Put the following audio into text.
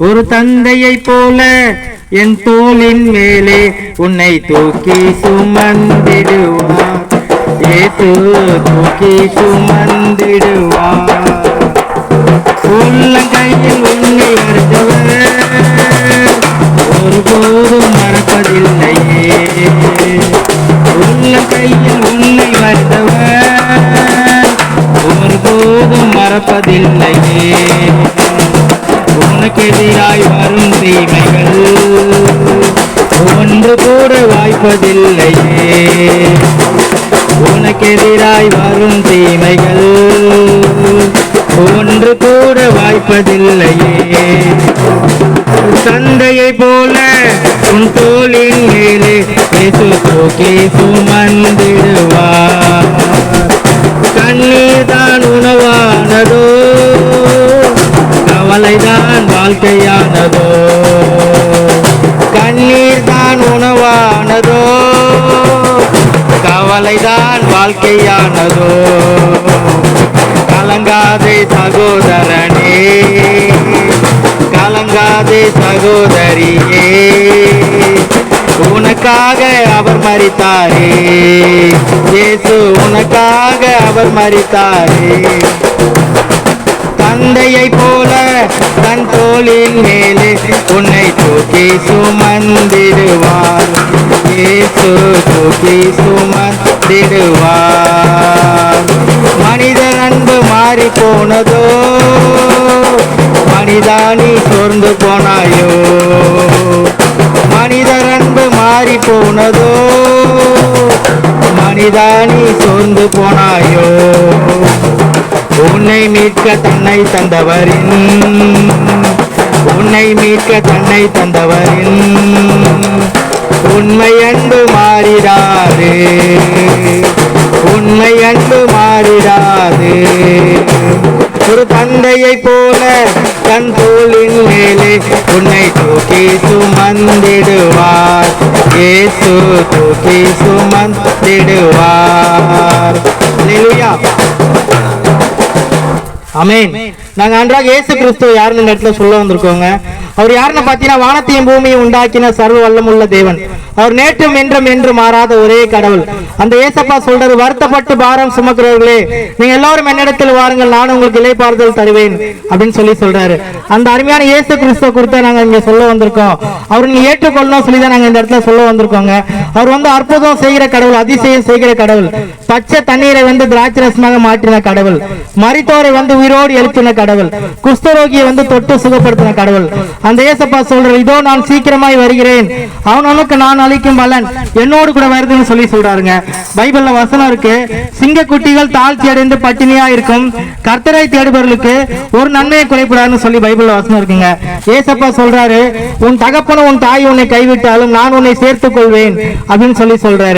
ஒரு தந்தையை போல என் தோளின் மேலே உன்னை தூக்கி சுமந்திடுவார். இயேசு தூக்கி சுமந்திடுவார். உள்ளங்கையில் உன்னை வருத்தவர் ஒருபோதும் மறப்பதில்லையே. உள்ளங்கையில் உன்னை வருத்தவர் ஒருபோதும் மறப்பதில்லையே. உனக்கு எதிராய் வரும் தீமைகள் ஒன்று கூட வாய்ப்பதில்லையே. உனக்கு எதிராய் வரும் தீமைகள் ஒன்று கூட வாய்ப்பதில்லையே. தந்தையை போல உன் தோளின் மேலே இயேசு தூக்கி சுமந்திடுவார். கண்ணீர் தான் உணவானதோ, கவலைதான் வாழ்க்கையானதோ. கண்ணீர் தான் உணவானதோ, கவலைதான் வாழ்க்கையானதோ. கலங்காதே சகோதரனே, கலங்காதே சகோதரியே, உனக்காக அவர் மரித்தாரே. இயேசு உனக்காக அவர் மரித்தாரே. தந்தையை போல தன் தோளின் மேலே உன்னை தூக்கி சுமந்திடுவார். இயேசு தூக்கி சுமந்திடுவார். மனிதர் அன்பு மாறி போனதோ, மனிதானி சோர்ந்து போனாயோ. மனிதர் அன்பு மாறி போனதோ, மனிதானி சோர்ந்து போனாயோ. உன்னை மீட்க தன்னை தந்தவரின், உன்னை மீட்க தன்னை தந்தவரின் உண்மை அன்பு மாறிடாது, உண்மை அன்பு மாறிடாது. ஒரு தந்தையை போல தன் தோளின் மேலே உன்னை தூக்கி சுமந்திடுவார். இயேசு தூக்கி சுமந்திடுவார். அல்லேலூயா, ஆமென். நாங்க அன்றாக இயேசு கிறிஸ்து யாருன்னு இந்த இடத்துல சொல்ல வந்திருக்கோங்க. அவர் யாருன்னு பாத்தீங்கன்னா, வானத்தையும் பூமியை உண்டாக்கின சர்வ வல்லமுள்ள தேவன். அவர் நேற்றும் என்றும் என்று மாறாத ஒரே கடவுள். அந்த ஏசப்பா சொல்றது, வருத்தப்பட்டு பாரம் சுமக்கிறவர்களே நீங்க எல்லாரும் என்னிடத்தில் வாருங்கள், நான் உங்களுக்கு இளைப்பாறுதல் தருவேன் அப்படின்னு சொல்றாரு. அந்த அருமையான இயேசு கிறிஸ்துவ குறித்து நாங்க இங்க சொல்ல வந்திருக்கோம். அவர் நீங்க ஏற்றுக்கொள்ளணும் சொல்லிதான் நாங்க இந்த இடத்துல சொல்ல வந்திருக்கோங்க. அவர் அற்புதம் செய்கிற கடவுள், அதிசயம் செய்கிற கடவுள், பச்சை தண்ணீரை திராட்சரசமாக மாற்றின கடவுள், மரித்தோரை உயிரோடு எழுப்பின கடவுள், குஷ்டரோகியை தொட்டு சுகப்படுத்தின கடவுள். அந்த ஏசப்பா சொல்ற, இதோ நான் சீக்கிரமாய் வருகிறேன், அவனுக்கு நான் அளிக்கும் பலன் என்னோடு கூட வருதுன்னு சொல்றாருங்க. பைபிள்ல வசனம் இருக்கு, சிங்கக்குட்டிகள் தாழ்ச்சி அடைந்து பட்டினியா இருக்கும், கர்த்தரை தேடுபவர்களுக்கு ஒரு நன்மையை குறைப்படாதுன்னு சொல்லி பைபிள்ல வசனம் இருக்குங்க. ஏசப்பா சொல்றாரு, உன் தகப்பனும் உன் தாய் உன்னை கைவிட்டாலும் நான் உன்னை சேர்த்துக் கொள்வேன் அப்படின்னு சொல்றாரு.